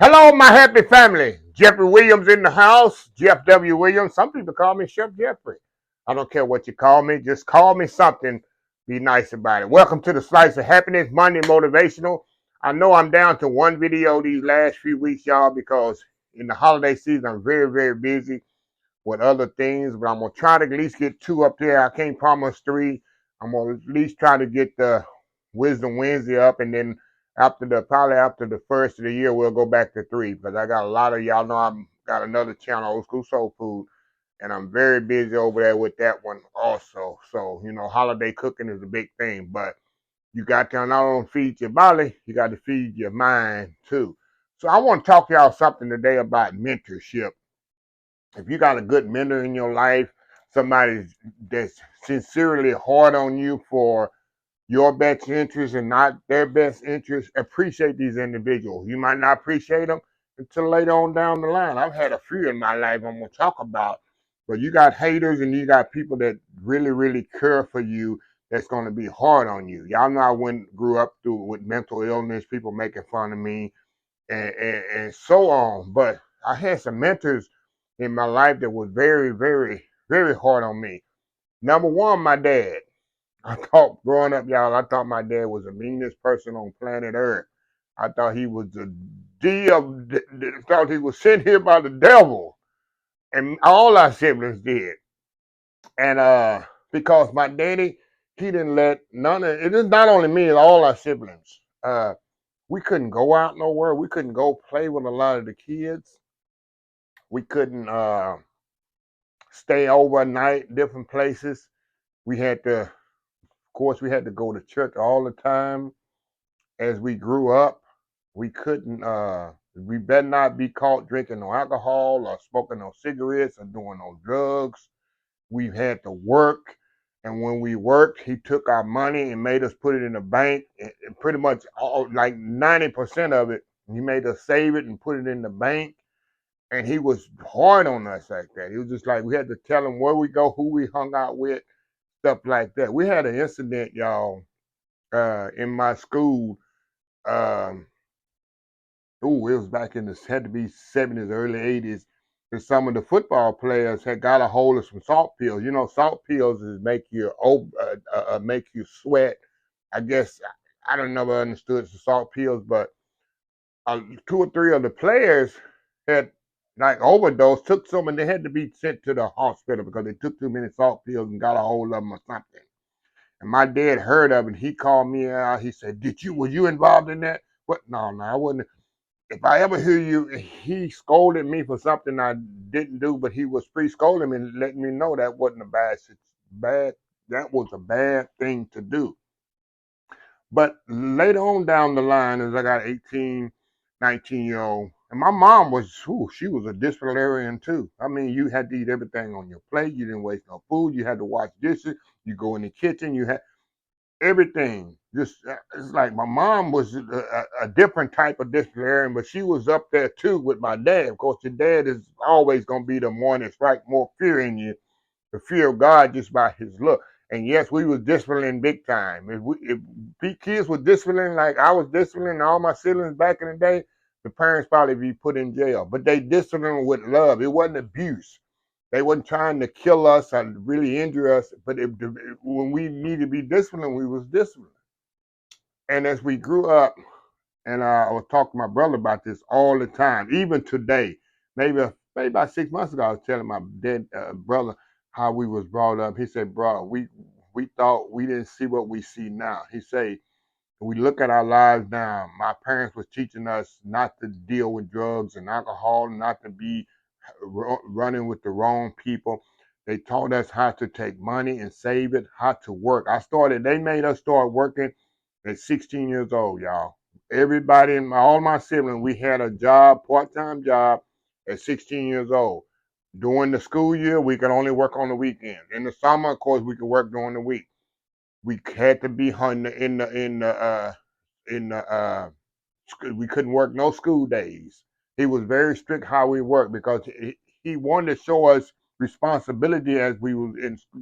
Hello, my happy family. Jeffrey Williams in the house. Jeff W. Williams. Some people call me Chef Jeffrey. I don't care what you call me. Just call me something. Be nice about it. Welcome to the Slice of Happiness, Monday Motivational. I know I'm down to one video these last few weeks, y'all, because in the holiday season, I'm very, very busy with other things, but I'm going to try to at least get two up there. I can't promise three. I'm going to at least try to get the Wisdom Wednesday up, and then probably after the first of the year, we'll go back to three, because I got a lot of y'all know I'm got another channel, Old School Soul Food, and I'm very busy over there with that one also. So, holiday cooking is a big thing, but you got to not only feed your body, you got to feed your mind too. So I want to talk to y'all something today about mentorship. If you got a good mentor in your life, somebody that's sincerely hard on you for your best interest and not their best interest, appreciate these individuals. You might not appreciate them until later on down the line. I've had a few in my life I'm going to talk about, but you got haters and you got people that really, really care for you that's going to be hard on you. Y'all know grew up through with mental illness, people making fun of me and so on. But I had some mentors in my life that was very, very, very hard on me. Number one, my dad. I thought growing up, y'all, I thought my dad was the meanest person on planet Earth. I thought he was the thought he was sent here by the devil. And all our siblings did. And because my daddy, he didn't let none of it is not only me, all our siblings. We couldn't go out nowhere. We couldn't go play with a lot of the kids. We couldn't stay overnight different places. We had to, of course, we had to go to church all the time. As we grew up, we couldn't. We better not be caught drinking no alcohol or smoking no cigarettes or doing no drugs. We had to work, and when we worked, he took our money and made us put it in the bank. And pretty much all, like 90% of it, he made us save it and put it in the bank. And he was hard on us like that. He was just like we had to tell him where we go, who we hung out with, stuff like that. We had an incident, y'all, in my school. Um, it was back in the had to be 70s, early 80s. And some of the football players had got a hold of some salt pills. You know, salt pills is make you sweat. I guess I don't never understood the salt pills, but two or three of the players had like overdose, took some, and they had to be sent to the hospital because they took too many salt pills and got a hold of them or something. And my dad heard of it. He called me out. He said, were you involved in that?" What? No, no, I wasn't. If I ever hear you, he scolded me for something I didn't do, but he was pre-scolding me and letting me know that wasn't a bad. That was a bad thing to do. But later on down the line, as I got 18, 19-year-old, and my mom she was a disciplinarian too. I mean, you had to eat everything on your plate. You didn't waste no food. You had to wash dishes. You go in the kitchen. You had everything. Just it's like my mom was a different type of disciplinarian, but she was up there too with my dad. Of course, your dad is always going to be the one that strike more fear in you, the fear of God just by his look. And yes, we was disciplining big time. If kids were disciplining like I was disciplining all my siblings back in the day, the parents probably be put in jail. But they disciplined with love. It wasn't abuse. They wasn't trying to kill us or really injure us. But when we needed to be disciplined, we was disciplined. And as we grew up, and I was talking to my brother about this all the time, even today. Maybe about 6 months ago, I was telling my dead brother how we was brought up. He said, "Bro, we thought we didn't see what we see now." He said, "We look at our lives now. My parents was teaching us not to deal with drugs and alcohol, not to be running with the wrong people. They taught us how to take money and save it, how to work. They made us start working at 16 years old, y'all. Everybody all my siblings, we had a job, part-time job at 16 years old. During the school year, we could only work on the weekends. In the summer, of course, we could work during the week. We had to be in the we couldn't work no school days. He was very strict how we worked because he wanted to show us responsibility as we were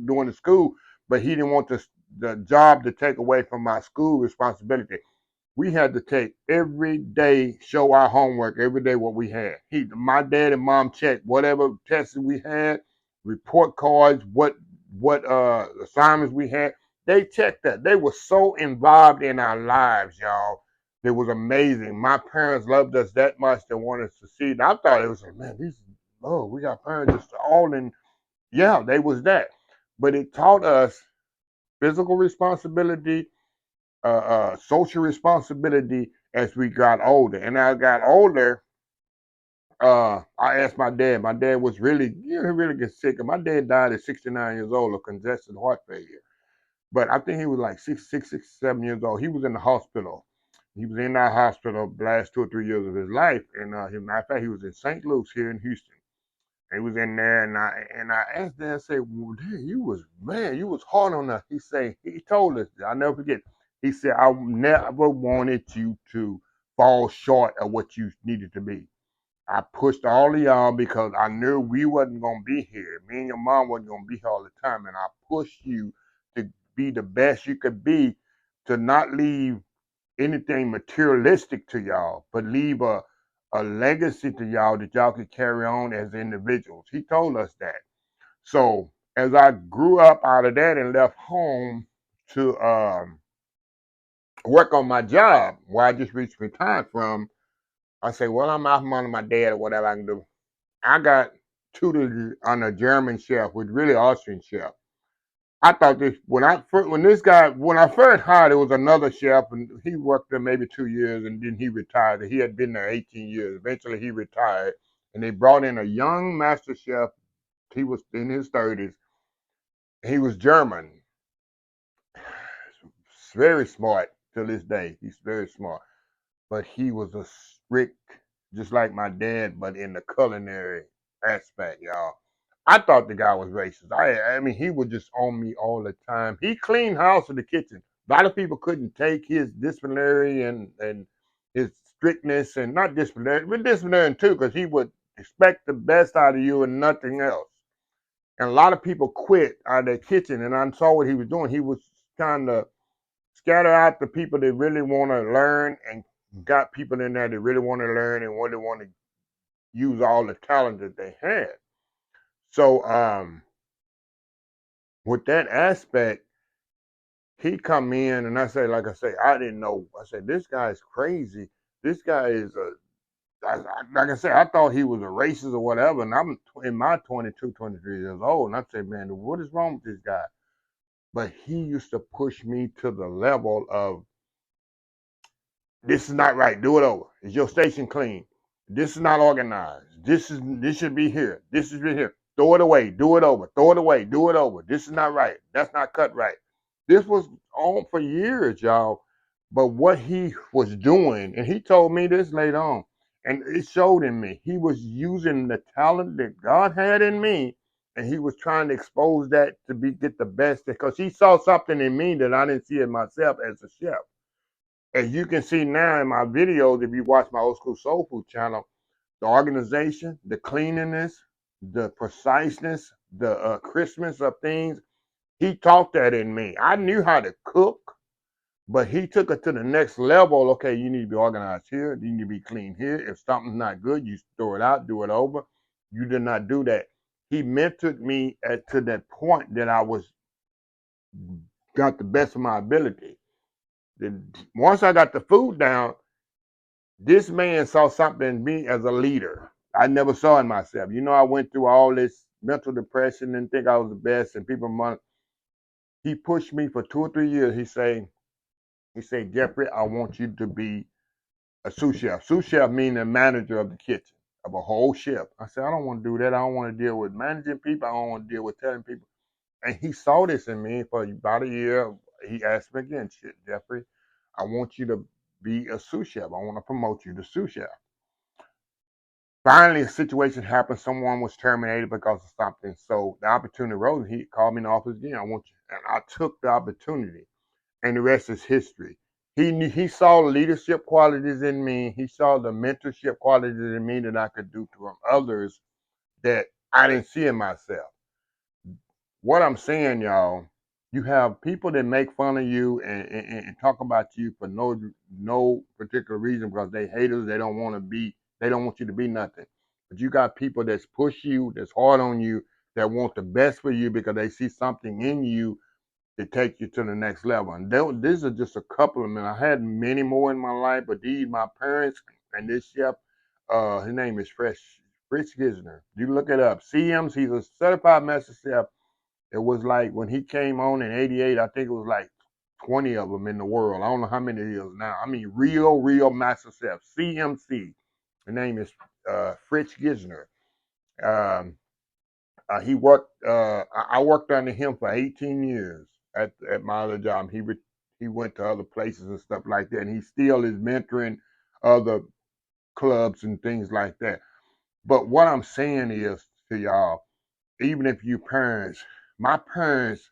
doing the school, but he didn't want the job to take away from my school responsibility. We had to take every day, show our homework every day what we had. My dad and mom checked whatever tests we had, report cards, what assignments we had. They checked that. They were so involved in our lives, y'all. It was amazing. My parents loved us that much they wanted us to see. And I thought it was like, man, we got parents just all in. Yeah, they was that. But it taught us physical responsibility, social responsibility as we got older. And as I got older, I asked my dad. My dad was really, he really get sick. And my dad died at 69 years old of congestive heart failure. But I think he was like 7 years old. He was in the hospital. He was in that hospital the last 2 or 3 years of his life. And matter of fact, he was in St. Luke's here in Houston. He was in there, and I asked Dad, I said, "Well, Dad, you was hard on us." He told us, I'll never forget. He said, "I never wanted you to fall short of what you needed to be. I pushed all of y'all because I knew we wasn't gonna be here. Me and your mom wasn't gonna be here all the time, and I pushed you to be the best you could be, to not leave anything materialistic to y'all, but leave a legacy to y'all that y'all could carry on as individuals." He told us that. So as I grew up out of that and left home to work on my job where I just recently retired from, I say, well, I'm out from under my dad or whatever I can do. I got tutored on a German chef with really Austrian chef. I thought this when I first hired, it was another chef, and he worked there maybe 2 years, and then he retired. He had been there 18 years. Eventually, he retired, and they brought in a young master chef. He was in his 30s. He was German, very smart to this day. He's very smart, but he was a strict, just like my dad, but in the culinary aspect, y'all. I thought the guy was racist. I mean, he was just on me all the time. He cleaned house in the kitchen. A lot of people couldn't take his disciplinary and his strictness, and not disciplinary, but disciplinary too, because he would expect the best out of you and nothing else. And a lot of people quit out of their kitchen, and I saw what he was doing. He was trying to scatter out the people that really want to learn, and got people in there that really want to learn and really want to use all the talent that they had. So with that aspect, he come in and like I say, I didn't know. I said, this guy's crazy. This guy is like I said, I thought he was a racist or whatever. And I'm in my 22, 23 years old. And I said, man, what is wrong with this guy? But he used to push me to the level of, this is not right. Do it over. Is your station clean? This is not organized. This should be here. This should be here. Throw it away. Do it over. Throw it away. Do it over. This is not right. That's not cut right. This was on for years, y'all. But what he was doing, and he told me this later on, and it showed in me. He was using the talent that God had in me, and he was trying to expose that to get the best, because he saw something in me that I didn't see in myself as a chef. As you can see now in my videos, if you watch my Old School Soul Food channel, the organization, the cleanliness, the preciseness, the crispness of things, he taught that in me. I knew how to cook, but he took it to the next level. Okay, you need to be organized here. You need to be clean here. If something's not good, you throw it out, do it over. You did not do that. He mentored me to that point that I got the best of my ability. Then once I got the food down, this man saw something in me as a leader I never saw in myself. I went through all this mental depression and think I was the best, and he pushed me for 2 or 3 years. He said, Jeffrey, I want you to be a sous chef. Sous chef means the manager of the kitchen, of a whole chef. I said, I don't want to do that. I don't want to deal with managing people. I don't want to deal with telling people. And he saw this in me for about a year. He asked me again, Jeffrey, I want you to be a sous chef. I want to promote you to sous chef. Finally, a situation happened. Someone was terminated because of something. So the opportunity arose. He called me in the office again. I want you, and I took the opportunity, and the rest is history. He saw leadership qualities in me. He saw the mentorship qualities in me that I could do to others that I didn't see in myself. What I'm saying, y'all, You have people that make fun of you and talk about you for no particular reason because they haters. They don't want you to be nothing. But you got people that's push you, that's hard on you, that want the best for you because they see something in you to take you to the next level. And these are just a couple of them. I had many more in my life, but these my parents and this chef, his name is Fritz Gisner. You look it up. CM's, he's a certified master chef. It was like when he came on in '88, I think it was like 20 of them in the world. I don't know how many it is now. I mean, real master chef. CMC. The name is Fritz Gisner. Um, he worked. I worked under him for 18 years at my other job. He went to other places and stuff like that, and he still is mentoring other clubs and things like that. But what I'm saying is to y'all, even if you parents, my parents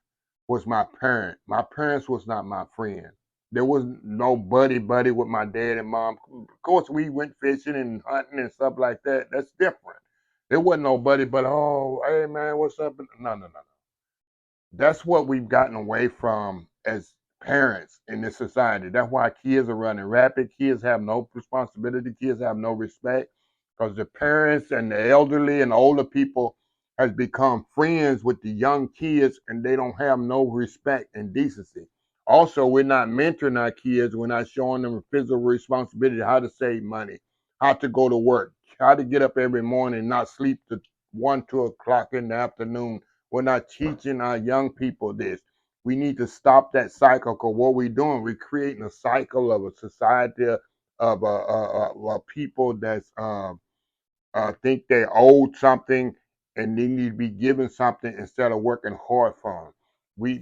was my parent. My parents was not my friend. There was no buddy with my dad and mom. Of course, we went fishing and hunting and stuff like that. That's different. There wasn't no buddy, but oh, hey man, what's up? No. That's what we've gotten away from as parents in this society. That's why kids are running rapid. Kids have no responsibility. Kids have no respect because the parents and the elderly and the older people has become friends with the young kids and they don't have no respect and decency. Also, we're not mentoring our kids. We're not showing them physical responsibility, how to save money, how to go to work, how to get up every morning, not sleep to 1, 2 o'clock in the afternoon. We're not teaching our young people this. We need to stop that cycle because what we're doing, we're creating a cycle of a society of people that's think they owed something and they need to be given something instead of working hard for them. We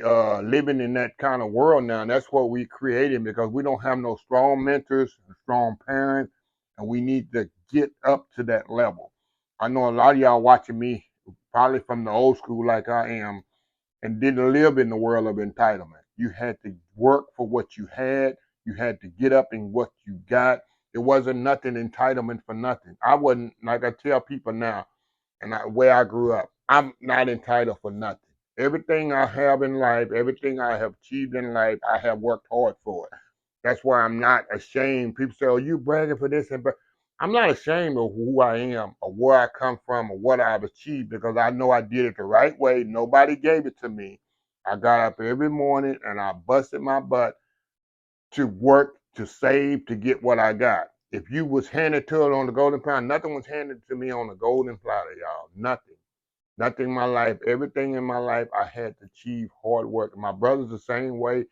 living in that kind of world now, and that's what we created because we don't have no strong mentors, strong parents, and we need to get up to that level. I know a lot of y'all watching me probably from the old school like I am, and didn't live in the world of entitlement. You had to work for what you had. You had to get up in what you got. It wasn't nothing entitlement for nothing. I wasn't, like I tell people now, and where I grew up, I'm not entitled for nothing. Everything I have in life, everything I have achieved in life, I have worked hard for it. That's why I'm not ashamed. People say, "Oh, you bragging for this," but I'm not ashamed of who I am or where I come from or what I've achieved because I know I did it the right way. Nobody gave it to me. I got up every morning and I busted my butt to work, to save, to get what I got. If you was handed to it on the golden platter, nothing was handed to me on the golden platter, y'all. Nothing. Nothing in my life. Everything in my life I had to achieve hard work. My brother's the same way.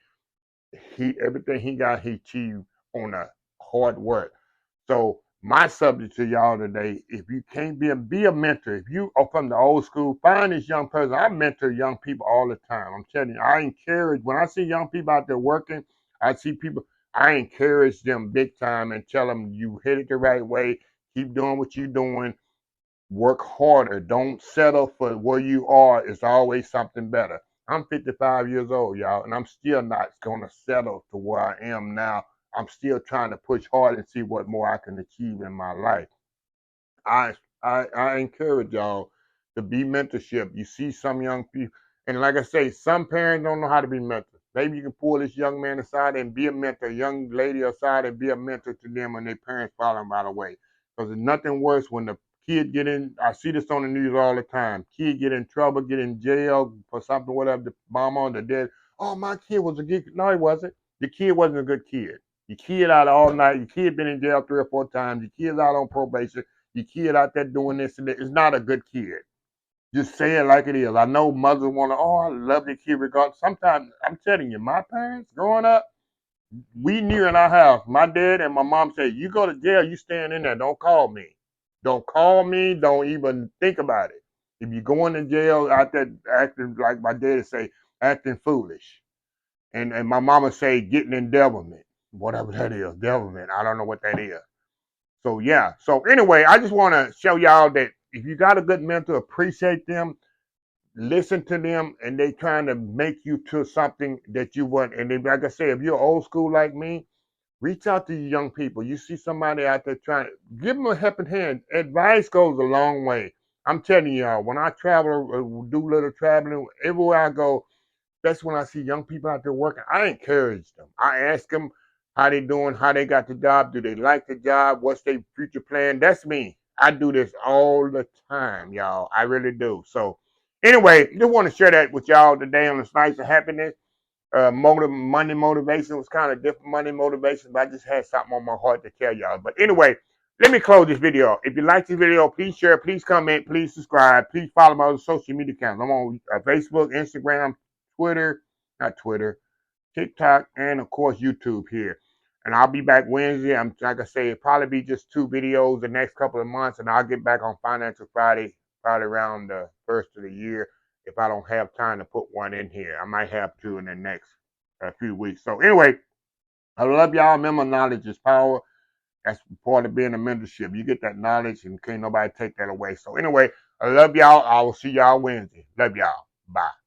Everything he got, he achieved on a hard work. So my subject to y'all today, if you can't be a mentor. If you are from the old school, find this young person. I mentor young people all the time. I'm telling you, I encourage when I see young people out there working, I see people, I encourage them big time and tell them you hit it the right way. Keep doing what you're doing. Work harder. Don't settle for where you are. It's always something better. I'm 55 years old, y'all, and I'm still not going to settle to where I am now. I'm still trying to push hard and see what more I can achieve in my life. I I encourage y'all to be mentorship. You see some young people, and like I say, some parents don't know how to be mentors. Maybe you can pull this young man aside and be a mentor, a young lady aside and be a mentor to them when their parents follow them by the way. Because there's nothing worse when the kid get in. I see this on the news all the time. Kid get in trouble, get in jail for something, whatever. The mama or the dad. Oh, my kid was a good. No, he wasn't. Your kid wasn't a good kid. Your kid out all night. Your kid been in jail 3 or 4 times. Your kid's out on probation. Your kid out there doing this and that is not a good kid. Just say it like it is. I know mothers want to, oh, I love your kid regardless. Sometimes, I'm telling you, my parents growing up, we knew in our house, my dad and my mom said, you go to jail, you stand in there. Don't call me. Don't call me. Don't even think about it. If you're going to jail out there acting like my dad say, acting foolish. And my mama say, getting in devilment. Whatever that is, devilment. I don't know what that is. So yeah. So anyway, I just want to show y'all that if you got a good mentor, appreciate them, listen to them, and they trying to make you to something that you want. And then, like I say, if you're old school like me, reach out to young people. You see somebody out there trying, give them a helping hand. Advice goes a long way. I'm telling y'all, when I travel, do little traveling, everywhere I go, That's when I see young people out there working. I encourage them. I ask them how they doing, how they got the job, do they like the job, what's their future plan. That's me. I do this all the time, y'all. I really do. So anyway, just want to share that with y'all today on the Slice of Happiness. Money motivation was kind of different money motivation, but I just had something on my heart to tell y'all. But anyway, let me close this video. If you like this video, please share, please comment, please subscribe, please follow my other social media accounts. I'm on Facebook, Instagram, Twitter, not Twitter, TikTok, and of course YouTube here. And I'll be back Wednesday. I'm like I say, it'll probably be just 2 videos the next couple of months, and I'll get back on Financial Friday, probably around the first of the year. If I don't have time to put one in here, I might have to in the next few weeks. So anyway, I love y'all. Remember, knowledge is power. That's part of being a mentorship. You get that knowledge, and can't nobody take that away. So anyway, I love y'all. I will see y'all Wednesday. Love y'all. Bye.